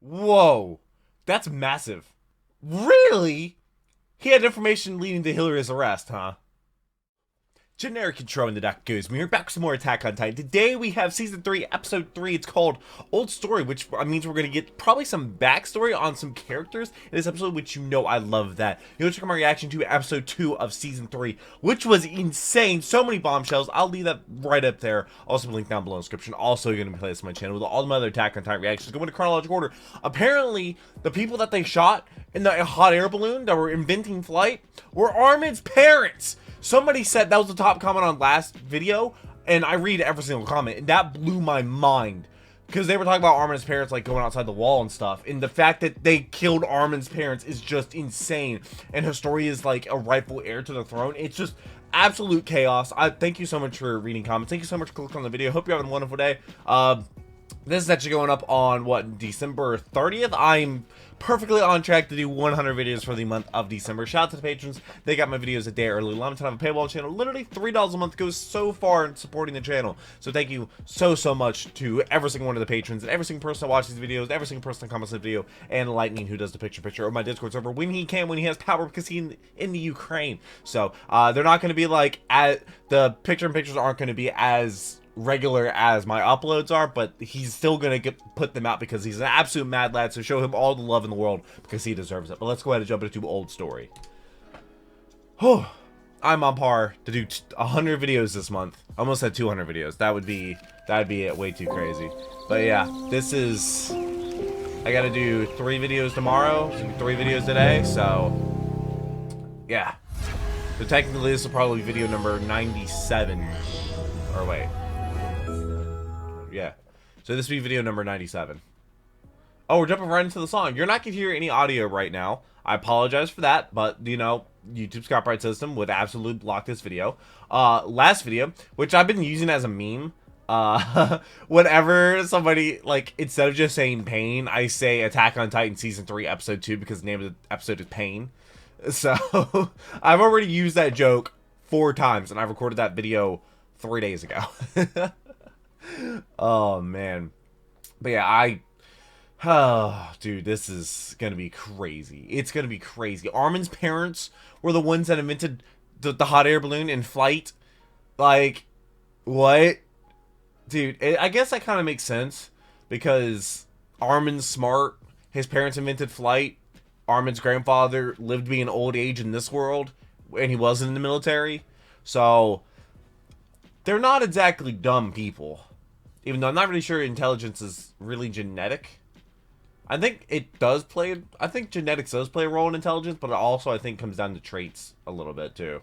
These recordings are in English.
Whoa. That's massive. Really? He had information leading to Hillary's arrest, huh? Generic intro in the deck goes. We're back with some more Attack on Titan. Today we have Season 3, Episode 3. It's called Old Story, which means we're going to get probably some backstory on some characters in this episode, which you know I love that. You'll check my reaction to Episode 2 of Season 3, which was insane. So many bombshells. I'll leave that right up there. Also, link down below in the description. Also, you're going to play this on my channel with all my other Attack on Titan reactions. Going to chronological order. Apparently, the people that they shot in the hot air balloon that were inventing flight were Armin's parents. Somebody said that was the top comment on last video, and I read every single comment, and that blew my mind. Because they were talking about Armin's parents, like, going outside the wall and stuff. And the fact that they killed Armin's parents is just insane. And Historia is, like, a rightful heir to the throne. It's just absolute chaos. Thank you so much for reading comments. Thank you so much for clicking on the video. Hope you're having a wonderful day. This is actually going up on, what, December 30th? I'm perfectly on track to do 100 videos for the month of December. Shout out to the patrons. They got my videos a day early. Limited on a paywall channel. Literally $3 a month goes so far in supporting the channel. So thank you so much to every single one of the patrons and every single person that watches these videos, every single person that comments on the video, and Lightning who does the picture or my Discord server when he can, when he has power, because he's in the Ukraine. So they're not going to be like, the pictures aren't going to be as regular as my uploads are, but he's still gonna put them out because he's an absolute mad lad. So show him all the love in the world because he deserves it. But let's go ahead and jump into Old Story. Oh, I'm on par to do 100 videos this month. Almost had 200 videos. That'd be it. Way too crazy. But yeah, this is. I gotta do 3 videos tomorrow and 3 videos today. So yeah. So technically, this will probably be video number 97. Or wait. Yeah, so this will be video number 97. Oh, we're jumping right into the song. You're not going to hear any audio right now. I apologize for that, but, you know, YouTube's copyright system would absolutely block this video. Last video, which I've been using as a meme, whenever somebody, like, instead of just saying Pain, I say Attack on Titan Season 3, Episode 2, because the name of the episode is Pain. So, I've already used that joke 4 times, and I recorded that video 3 days ago. Oh man, but yeah, dude, this is gonna be crazy. It's gonna be crazy. Armin's parents were the ones that invented the hot air balloon in flight. Like, what, dude? I guess that kind of makes sense because Armin's smart. His parents invented flight. Armin's grandfather lived to be an old age in this world, and he wasn't in the military, so they're not exactly dumb people. Even though I'm not really sure intelligence is really genetic. I think it does play... I think genetics does play a role in intelligence, but it also, I think, comes down to traits a little bit, too.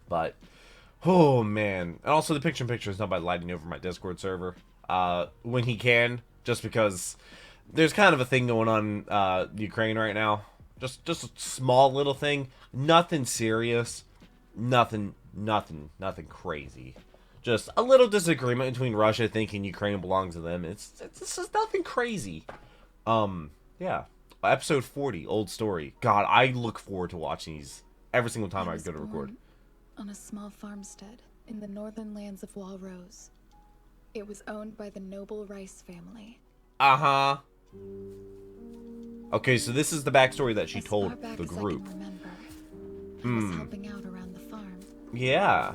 But, oh, man. And also, the picture-in-picture is done by Lightning over my Discord server. When he can, just because there's kind of a thing going on in Ukraine right now. Just a small little thing. Nothing serious. Nothing crazy. Just a little disagreement between Russia thinking Ukraine belongs to them. It's just nothing crazy. Yeah. Episode 40, Old Story. God, I look forward to watching these every single time I go to record. On a small farmstead in the northern lands of Walrose. It was owned by the noble Rice family. Uh-huh. Okay, so this is the backstory that she told the group. I remember, I was helping out around the farm. Yeah.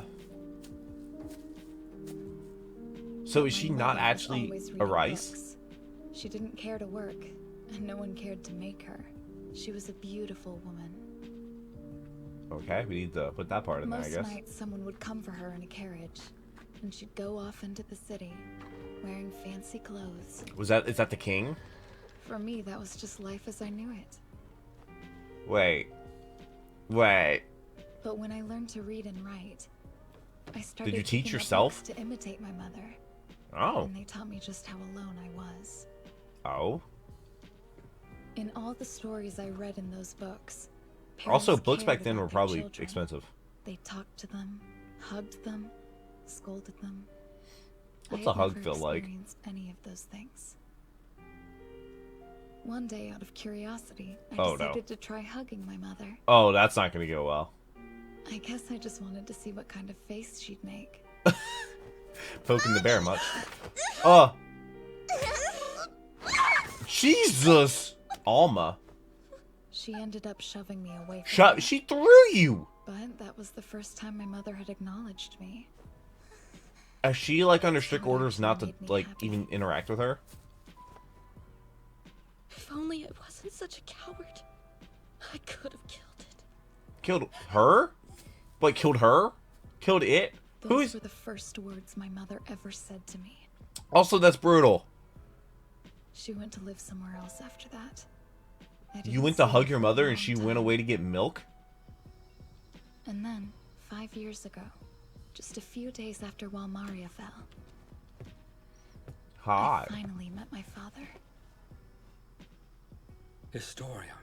So is she not actually a Rice? Books. She didn't care to work, and no one cared to make her. She was a beautiful woman. Okay, we need to put that part in there, I guess. Most nights someone would come for her in a carriage, and she'd go off into the city, wearing fancy clothes. Is that the king? For me, that was just life as I knew it. Wait. But when I learned to read and write, I started. Did you teach yourself to imitate my mother? Oh. And they taught me just how alone I was. Oh. In all the stories I read in those books, also books back cared then about were their probably children. expensive. They talked to them, hugged them, scolded them. What's I a had hug never feel like? experienced any of those things. One day, out of curiosity, I Oh, decided to try hugging my mother. Oh, that's not gonna go well. I guess I just wanted to see what kind of face she'd make. Poking the bear much. Oh. Jesus! Alma. She ended up shoving me away from me, She threw you! but that was the first time my mother had acknowledged me. Is she, like, under strict That's how it orders not to, actually made me like, happy. even interact with her? If only I wasn't such a coward. I could have killed it. Killed her? What, killed her? Killed it? Who Those is... were the first words my mother ever said to me. Also, that's brutal. She went to live somewhere else after that. I You didn't went to see hug her your for a mother long and she went time. away to get milk? And then, 5 years ago, just a few days after Walmaria fell, Hi. I finally met my father. Historia,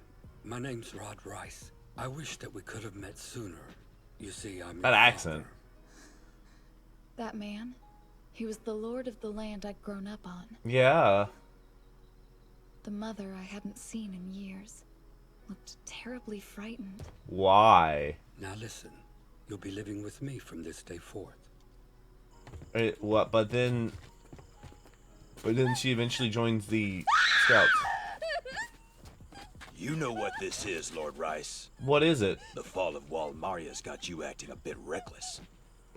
my name's Rod Rice. I wish that we could have met sooner. You see, I'm That your accent. father. That man, he was the lord of the land I'd grown up on. Yeah. The mother I hadn't seen in years looked terribly frightened. Why? Now listen, you'll be living with me from this day forth. What? But then she eventually joins the Scouts. You know what this is, Lord Rice. What is it? The fall of Walmaria's got you acting a bit reckless.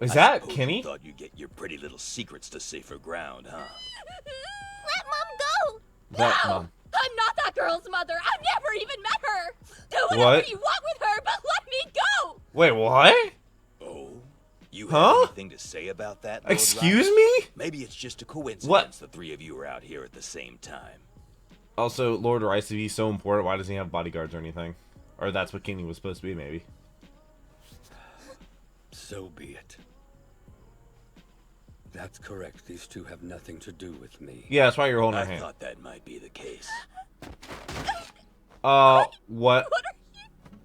Is I that suppose Kenny? You thought you'd get your pretty little secrets to safer ground, huh? Let Mom go! That No! Mom. I'm not that girl's mother. I've never even met her. Do whatever What? you want with her, but let me go! Wait, what? Oh? You Huh? have anything to say about that, Lord Excuse Rice? me? Maybe it's just a coincidence What? the three of you are out here at the same time. Also, Lord Rice, if he's so important, why doesn't he have bodyguards or anything? Or that's what Kenny was supposed to be, maybe. So be it. That's correct. These two have nothing to do with me. Yeah, that's why you're holding I her hand. thought that might be the case. What? What are you?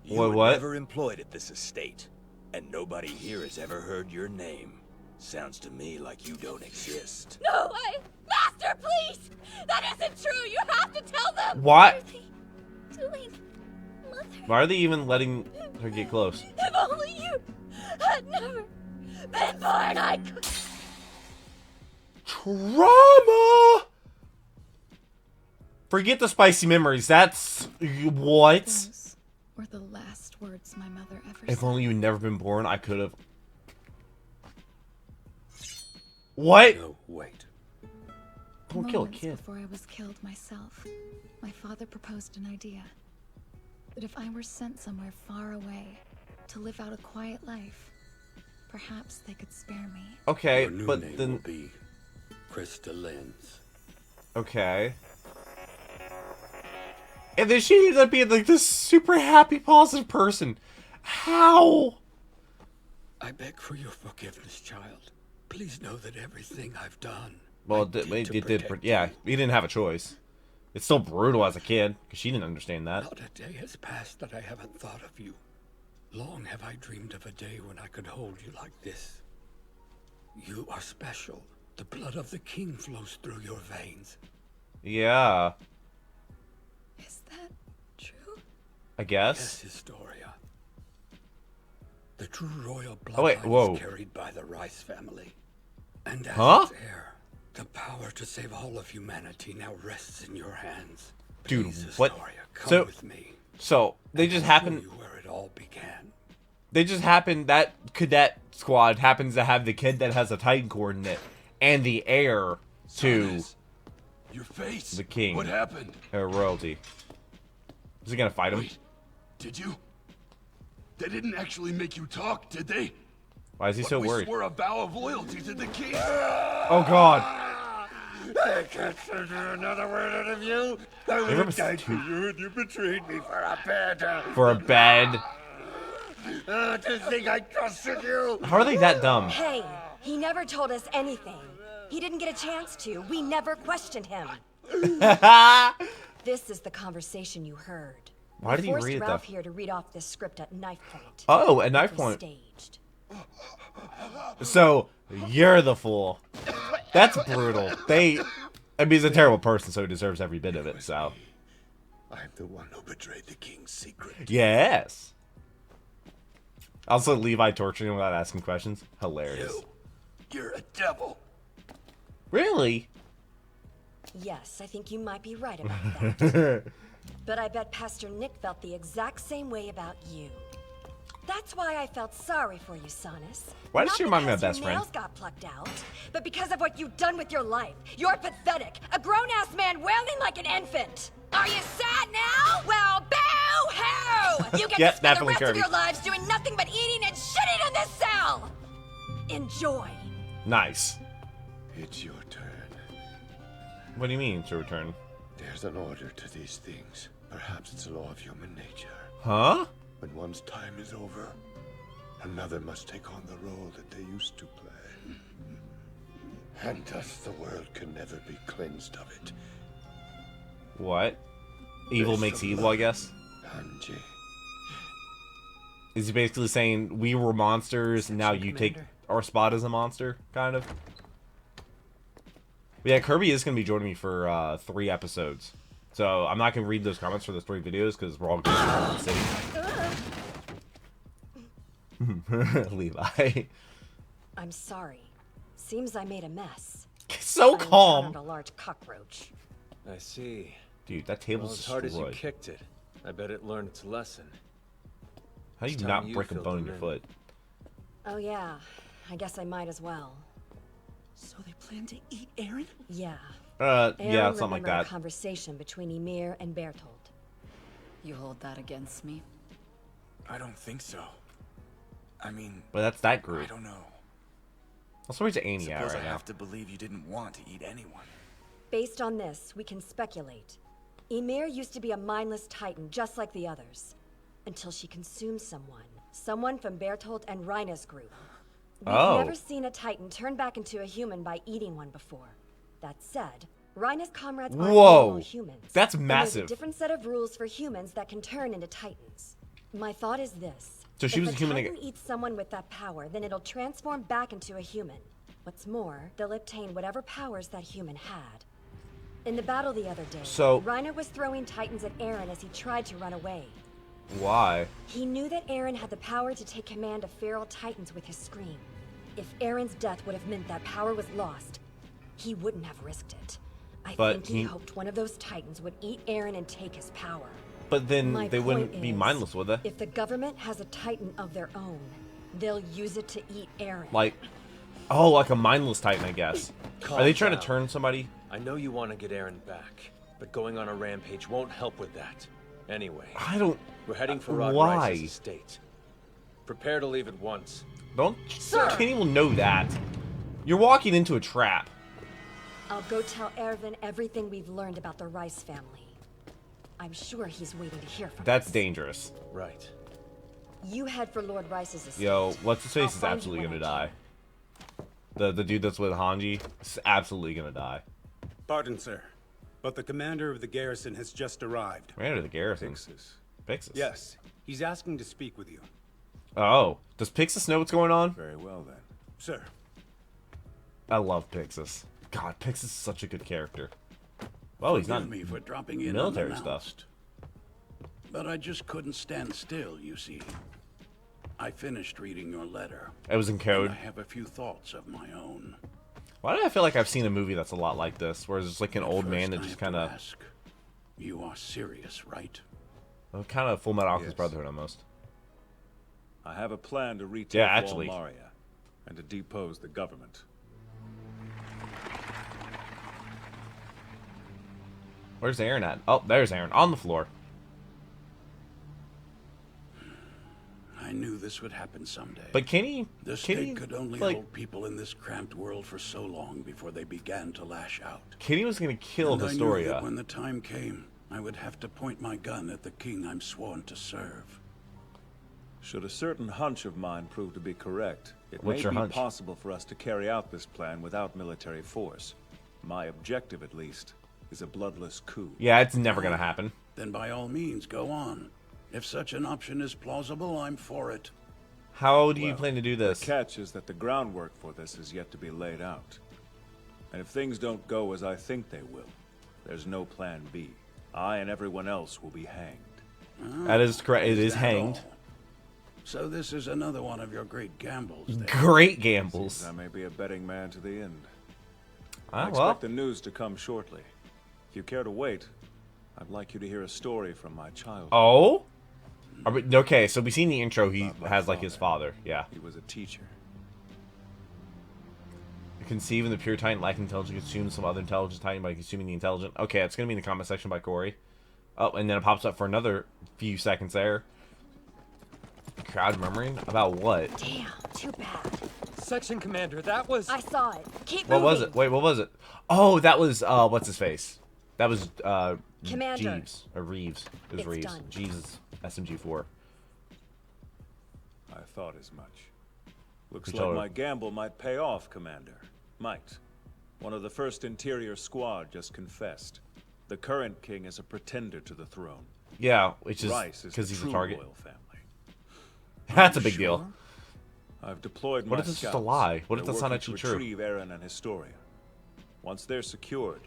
You What, were what? never employed at this estate, and nobody here has ever heard your name. Sounds to me like you don't exist. No way! Master, please! That isn't true! You have to tell them! What? What are they doing? Mother, Why are they even letting her get close? if only you had never been born, I could... Trauma! Forget the spicy memories. That's... What? Those were the last words my mother ever If said. only you'd never been born, I could have... What? No, wait. Don't kill a Moments kid. before I was killed myself, my father proposed an idea. That if I were sent somewhere far away to live out a quiet life, perhaps they could spare me. Okay, Your new but name then... will be Krista Lenz. Okay. And then she ended up being like this super happy, positive person. How? I beg for your forgiveness, child. Please know that everything I've done. Well, I did to protect yeah, you. he didn't have a choice. It's still brutal as a kid, because she didn't understand that. Not a day has passed that I haven't thought of you. Long have I dreamed of a day when I could hold you like this. You are special. The blood of the king flows through your veins. Yeah, Is that true? I Yes, guess. Historia. The true royal bloodline Oh, wait, whoa. is carried by the Rice family. And as Huh? its heir, the power to save all of humanity now rests in your hands. Dude, Please, what? Historia, come So- with me. So, they and just I'll show happen... you where it all began. They just happen... That cadet squad happens to have the kid that has a Titan coordinate and the heir to Sonis, your face. the king. What happened? Royalty. Is he gonna fight him? Wait, did you? They didn't actually make you talk, did they? Why is he so we worried? swore a vow of loyalty to the king. Oh god. I can't say another word out of you. I They would were have died for stu- you, and you betrayed me for a bed. For a bed. To think I trusted you. How are they that dumb? Hey, he never told us anything. He didn't get a chance to. We never questioned him. This is the conversation you heard. Why did We he forced read it, Ralph though? here to read off this script at knife point. Oh, at knife It was point. Staged. So, you're the fool. That's brutal. I mean, he's a terrible person, so he deserves every bit of it, so. I'm the one who betrayed the king's secret. Yes. Also, Levi torturing him without asking questions. Hilarious. You're a devil. Really? Yes, I think you might be right about that. But I bet Pastor Nick felt the exact same way about you. That's why I felt sorry for you, Sonis. Why does she remind me of my Not best because friend? your nails got plucked out, but because of what you've done with your life. You're pathetic. A grown-ass man wailing like an infant. Are you sad now? Well, boo-hoo! You get Yep, to spend the definitely rest of Kirby. your lives doing nothing but eating and shitting in this cell. Enjoy. Nice. It's your turn. What do you mean, to return? There's an order to these things. Perhaps it's a law of human nature. Huh? When one's time is over, another must take on the role that they used to play. And thus the world can never be cleansed of it. What? Evil makes evil, I guess? Hanji. Is he basically saying we were monsters and now you take our spot as a monster, kind of? But yeah, Kirby is going to be joining me for 3 episodes. So I'm not going to read those comments for those 3 videos because we're all going to be city. Levi. I'm sorry. Seems I made a mess. So I calm. encountered a large cockroach. I see. Dude, that Well, table's as hard as you destroyed. kicked it, I bet it learned its lesson. How do you It's not time you break a filled bone in them your in. foot? Oh yeah, I guess I might as well. So they plan to eat Aaron? Yeah. Yeah, Aaron something like remembered a that. conversation between Ymir and Bertold. You hold that against me? I don't think so. I mean, But that's that I group. don't know. I'll switch to Annie Suppose I right now. have to believe you didn't want to eat anyone. Based on this, we can speculate. Ymir used to be a mindless titan just like the others. Until she consumed someone. Someone from Bertold and Reina's group. We've Oh. never seen a titan turn back into a human by eating one before. That said, Reina's comrades aren't Whoa. normal humans. That's And there's massive. a different set of rules for humans that can turn into titans. My thought is this. So she If was a human titan again. eats someone with that power, then it'll transform back into a human. What's more, they'll obtain whatever powers that human had. In the battle the other day, So- Reina was throwing titans at Aaron as he tried to run away. Why? He knew that Aaron had the power to take command of feral titans with his scream. If Aaron's death would have meant that power was lost, he wouldn't have risked it. I But think he hoped one of those titans would eat Aaron and take his power. But then My they wouldn't point be is, mindless, would they? If the government has a titan of their own, they'll use it to eat Aaron. Like, oh, like a mindless titan, I guess. Calm Are they trying down. to turn somebody? I know you want to get Aaron back, but going on a rampage won't help with that. Anyway, I don't. we're heading for Rod Why? Rice's estate. Prepare to leave at once. Don't. Sir. Kenny will know that. You're walking into a trap. I'll go tell Erwin everything we've learned about the Rice family. I'm sure he's waiting to hear from That's us. dangerous. Right. You head for Lord Rice's estate. Yo, what's his I'll face is find you absolutely when gonna I die. The dude that's with Hanji is absolutely gonna die. Pardon, sir, but the commander of the garrison has just arrived. Ran into the garrison. Pixis. Pixis. Yes, he's asking to speak with you. Oh, does Pixis know what's going on? Very well then. Sir. I love Pixis. God, Pixis is such a good character. Well, he's not Forgive me for dropping in military unannounced. stuff. But I just couldn't stand still, you see. I finished reading your letter. It was in code. And I have a few thoughts of my own. Why do I feel like I've seen a movie that's a lot like this, where it's just like an old First, man that I just have to kind of, ask, you are serious, right? kind of Full Metal Alchemist Yes. Brotherhood almost. I have a plan to retake Yeah, actually. Walmaria and to depose the government. Where's Aaron at? Oh, there's Aaron on the floor. I knew this would happen someday. But can he? The Can state he? could only Like, hold people in this cramped world for so long before they began to lash out. Kenny was gonna kill And I knew that Historia. when the time came, I would have to point my gun at the king I'm sworn to serve. Should a certain hunch of mine prove to be correct, it What's may your be hunch? possible for us to carry out this plan without military force. My objective, at least, is a bloodless coup. Yeah, it's never gonna happen. Then by all means, go on. If such an option is plausible, I'm for it. How do you Well, plan to do this? The catch is that the groundwork for this is yet to be laid out. And if things don't go as I think they will, there's no plan B. I and everyone else will be hanged. That is correct. It is that hanged. all? So this is another one of your great gambles, then. Great gambles. Seems I may be a betting man to the end. Ah, I well. expect the news to come shortly. If you care to wait, I'd like you to hear a story from my childhood. Oh? Okay, so we see in the intro he has, like, his father. Yeah. He was a teacher. Conceive in the pure Titan, lack intelligence, consume some other intelligent Titan by consuming the intelligent. Okay, it's going to be in the comment section by Corey. Oh, and then it pops up for another few seconds there. Crowd murmuring? About what? Damn, too bad. Section commander, that was... I saw it. Keep What moving. was it? Wait, what was it? Oh, that was, what's his face? That was, Commander. Jeeves. Or Reeves. It was It's Reeves. done. Jeeves' SMG4. I thought as much. Looks Controller. like my gamble might pay off, Commander. Might. One of the first Interior squad just confessed. The current king is a pretender to the throne. Yeah, which is Rice because the he's a true target. royal family. That's a big deal. I've deployed What my if it's just a scouts. lie? What if They're that's not working actually to true? retrieve Erwin and Historia. Once they're secured,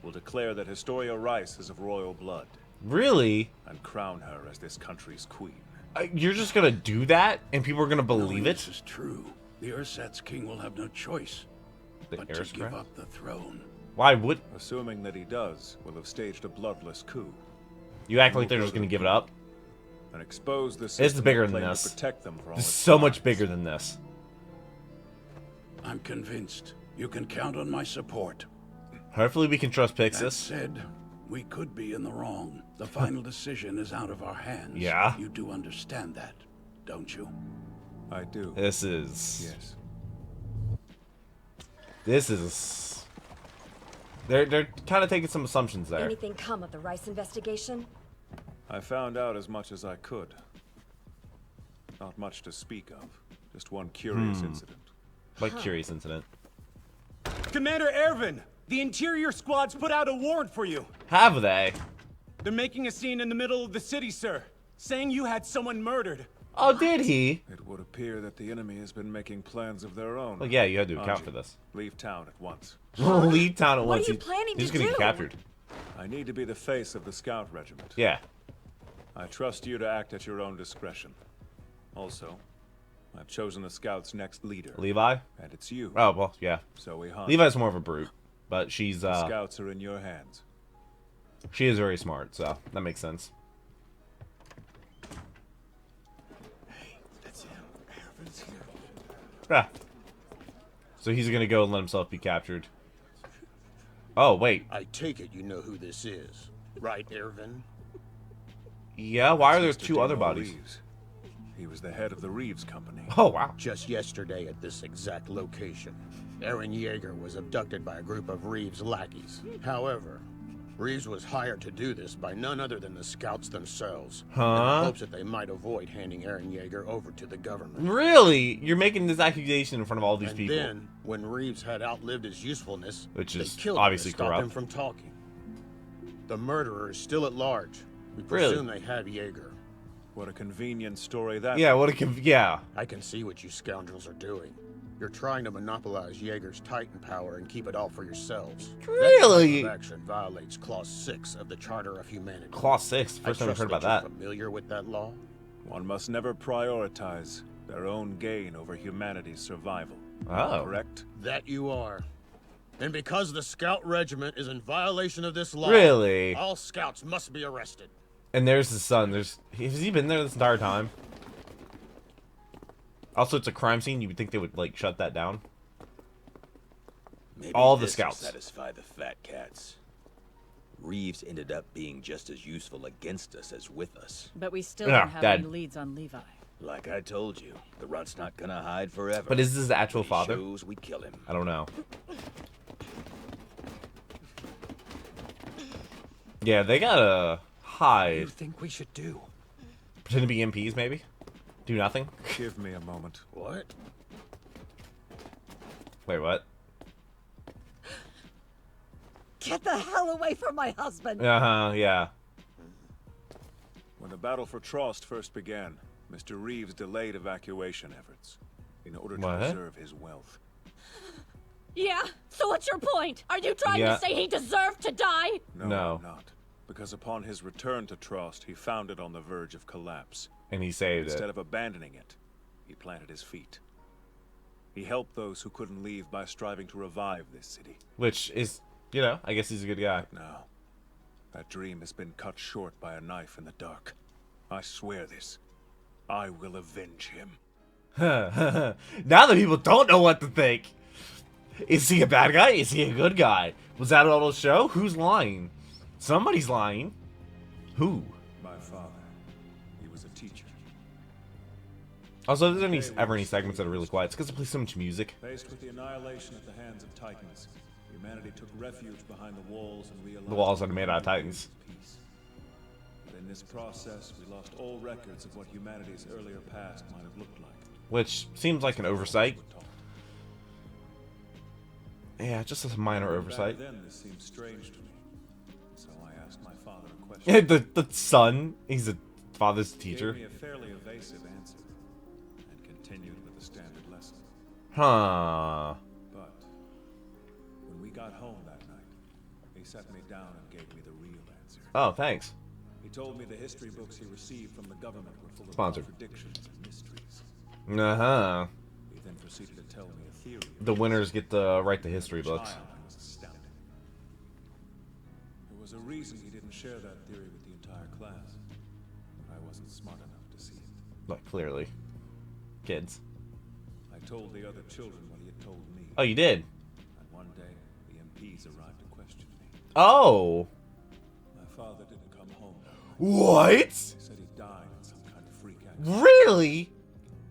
we'll declare that Historia Rice is of royal blood. Really? And crown her as this country's queen. You're just gonna do that, and people are gonna believe Knowing it? This is true. The Urset's king will have no choice but to give up the throne. Why would? Assuming that he does, we'll have staged a bloodless coup. You act like they're just gonna give it up? And expose the It's system bigger that than claimed this. to protect them from all This is its so much crimes. bigger than this. I'm convinced. You can count on my support. Hopefully we can trust That Pixis. said, we could be in the wrong. The final decision is out of our hands. Yeah? You do understand that, don't you? I do. This is... Yes. This is... They're kind of taking some assumptions there. Anything come of the Rice investigation? I found out as much as I could. Not much to speak of. Just one curious incident. What curious incident? Commander Erwin! The Interior Squad's put out a warrant for you. Have they? They're making a scene in the middle of the city, sir. Saying you had someone murdered. Oh, did he? It would appear that the enemy has been making plans of their own. Well, yeah, you had to account Anji, for this. Leave town at once. Leave town at What once. are you planning He's to gonna do? get captured. I need to be the face of the scout regiment. Yeah. I trust you to act at your own discretion. Also, I've chosen the scout's next leader. Levi? And it's you. Oh, well, yeah. Zoe Hunt. Levi's more of a brute, but she's, The scouts are in your hands. she is very smart, so that makes sense. Hey, that's him. Erwin's here. Ah. So he's gonna go and let himself be captured. Oh, wait. I take it you know who this is, right, Erwin? Yeah, why are there Mr. two other Demo bodies? Reeves. He was the head of the Reeves Company. Oh, wow. Just yesterday at this exact location, Erwin Yeager was abducted by a group of Reeves lackeys. However, Reeves was hired to do this by none other than the scouts themselves, in the Huh? hopes that they might avoid handing Erwin Yeager over to the government. Really? You're making this accusation in front of all these And people. then, when Reeves had outlived his usefulness, Which they is killed obviously him to stop corrupt. him from talking. The murderer is still at large. We Really? presume they have Yeager. What a convenient story that Yeah, what a yeah. I can see what you scoundrels are doing. You're trying to monopolize Yeager's Titan power and keep it all for yourselves. Really? That type of action violates Clause 6 of the Charter of Humanity. Clause 6? First time I've heard about that. You're familiar with that law? One must never prioritize their own gain over humanity's survival. Oh. Correct? That you are. And because the Scout Regiment is in violation of this law, Really? all Scouts must be arrested. And there's his son. Has he been there this entire time? Also, it's a crime scene. You would think they would, like, shut that down. Maybe All the this will scouts. satisfy the fat cats. Reeves ended up being just as useful against us as with us. But we still Yeah, don't have Dad. any leads on Levi. Like I told you, the runt's not gonna hide forever. But is this his actual When he father? shows, we kill him. I don't know. Yeah, they gotta What do you hide. think we should do? Pretend to be MPs, maybe? Do nothing? Give me a moment. What? Wait, what? Get the hell away from my husband! Uh-huh, yeah. When the battle for Trost first began, Mr. Reeves delayed evacuation efforts in order to What? preserve his wealth. Yeah? So what's your point? Are you trying Yeah. to say he deserved to die? No. I'm not. Because upon his return to Trost, he found it on the verge of collapse. And he saved Instead it. of abandoning it, he planted his feet. He helped those who couldn't leave by striving to revive this city. Which is, you know, I guess he's a good guy. Now, That dream has been cut short by a knife in the dark. I swear this. I will avenge him. Now that people don't know what to think. Is he a bad guy? Is he a good guy? Was that all the show? Who's lying? Somebody's lying. Who? My father. He was a teacher. Also, if there's ever any segments that are really quiet, it's because I play so much music. Faced with the annihilation at the hands of Titans, humanity took refuge behind the walls and realized The walls that are made out of Titans. Peace. But in this process, we lost all records of what humanity's earlier past might have looked like. Which seems like an oversight. Yeah, just a minor oversight. Back then, this seemed strange to me. So I asked my father a question. the son, he's a father's teacher. He gave me a fairly evasive answer and continued with the standard lesson. Huh. But when we got home that night, he sat me down and gave me the real answer. Oh, thanks. He told me the history books he received from the government were full of Sponsored. contradictions and mysteries. Uh-huh. He then proceeded to tell me a theory. The winners get to write the history books. I was astounded. There was a reason he didn't share that theory with the entire class. But I wasn't smart enough to see it. Like, clearly. Kids. I told the other children what he had told me. Oh, you did? And one day, the MPs arrived to question me. Oh! My father didn't come home. What? They said he died in some kind of freak accident. Really?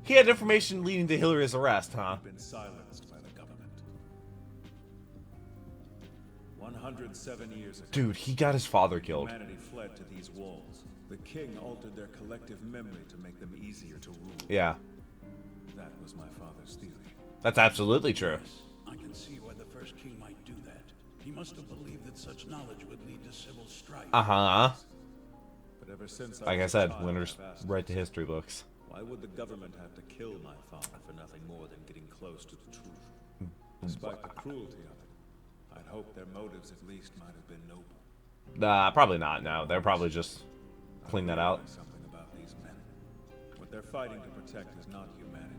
He had information leading to Hillary's arrest, huh? He'd been silenced by the government. 107 years ago. Dude, he got his father killed. Humanity fled to these walls. The king altered their collective memory to make them easier to rule. Yeah. That was my father's theory. That's absolutely true. I can see why the first king might do that. He must have believed that such knowledge would lead to civil strife. Uh-huh. But ever since Like I was a said, child, winners I've asked write the myself, history books. why would the government have to kill my father for nothing more than getting close to the truth? Despite the cruelty of it, I'd hope their motives at least might have been noble. Nah, probably not, no. They're probably just clean that out. Something about these men. What they're fighting to protect is not humanity.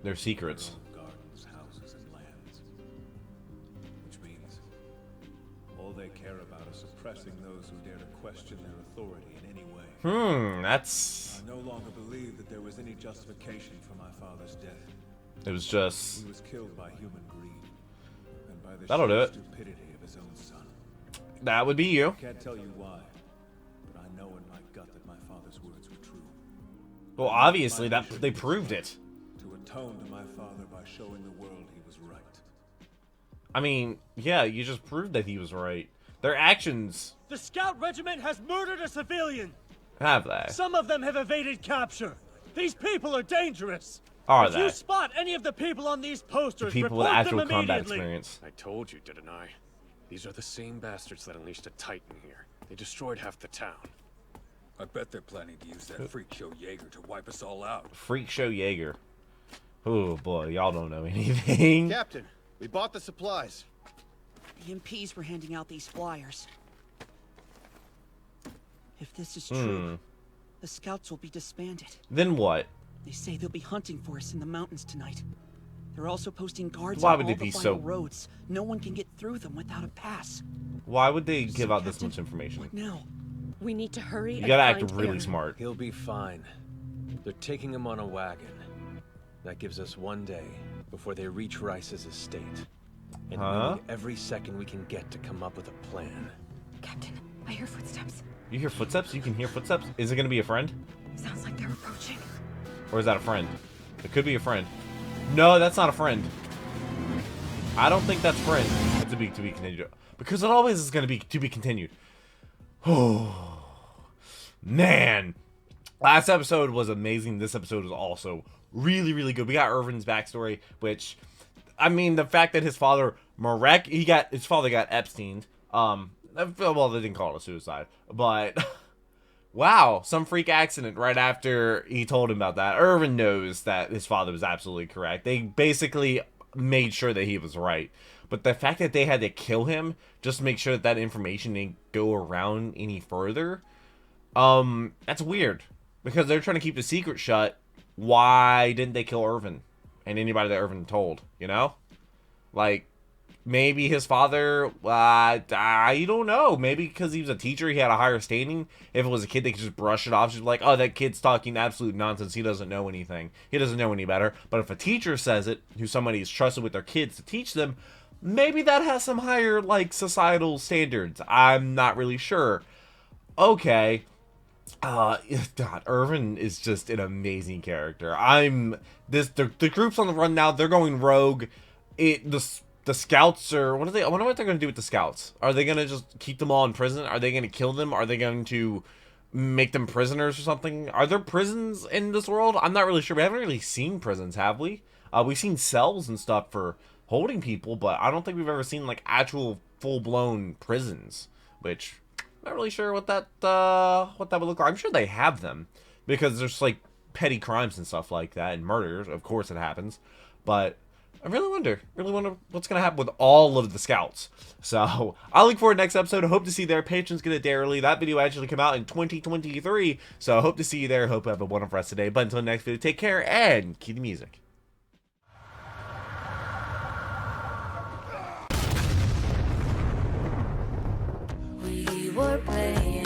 They're secrets. Their own gardens, houses, and lands. Which means all they care about is suppressing those who dare to question their authority in any way. That's... I no longer believe that there was any justification for my father's death. It was just... He was killed by human greed. And by the That'll do sheer it. stupidity of his own son. That would be you. I can't tell you why, but I know in my gut that my father's words were true. Well, obviously, they proved it. To atone to my father by showing the world he was right. I mean, yeah, you just proved that he was right. Their actions... The scout regiment has murdered a civilian. Have they? Some of them have evaded capture. These people are dangerous. Are if they? you spot any of the people on these posters, People with report actual them combat immediately. experience. I told you, didn't I? These are the same bastards that unleashed a Titan here. They destroyed half the town. I bet they're planning to use that freak show Jaeger to wipe us all out. Freak Show Jaeger. Oh boy, y'all don't know anything. Captain, we bought the supplies. The MPs were handing out these flyers. If this is true, the scouts will be disbanded. Then what? They say they'll be hunting for us in the mountains tonight. They're also posting guards Why on would all they be the so- vital roads. No one can get through them without a pass. Why would they give out this much information? No. We need to hurry. You and gotta act find really Erwin. smart. He'll be fine. They're taking him on a wagon. That gives us one day before they reach Rice's estate. And we need every second we can get to come up with a plan. Captain, I hear footsteps. You hear footsteps? You can hear footsteps? Is it gonna be a friend? Sounds like they're approaching. Or is that a friend? It could be a friend. No, that's not a friend. I don't think that's friend. It's to be continued. Because it always is gonna be to be continued. Oh man. Last episode was amazing. This episode is also really, really good. We got Erwin's backstory, which I mean the fact that his father his father got Epsteined. Well, they didn't call it a suicide, but wow, some freak accident right after he told him about that. Erwin knows that his father was absolutely correct. They basically made sure that he was right. But the fact that they had to kill him just to make sure that that information didn't go around any further, that's weird. Because they're trying to keep the secret shut. Why didn't they kill Erwin? And anybody that Erwin told, you know? Like, Maybe his father, I don't know. Maybe because he was a teacher, he had a higher standing. If it was a kid, they could just brush it off. Just like, oh, that kid's talking absolute nonsense. He doesn't know anything. He doesn't know any better. But if a teacher says it, who somebody is trusted with their kids to teach them, maybe that has some higher, like, societal standards. I'm not really sure. Okay. God, Erwin is just an amazing character. The group's on the run now. They're going rogue. The scouts are, what are they? I wonder what they're going to do with the scouts. Are they going to just keep them all in prison? Are they going to kill them? Are they going to make them prisoners or something? Are there prisons in this world? I'm not really sure. We haven't really seen prisons, have we? We've seen cells and stuff for holding people, but I don't think we've ever seen, like, actual full-blown prisons, which I'm not really sure what that would look like. I'm sure they have them because there's, like, petty crimes and stuff like that, and murders. Of course it happens, but I really wonder what's going to happen with all of the scouts. So, I look forward to next episode. I hope to see you there. Patrons get a day early. That video actually came out in 2023. So, I hope to see you there. Hope you have a wonderful rest of the day. But until next video, take care and keep the music. We were playing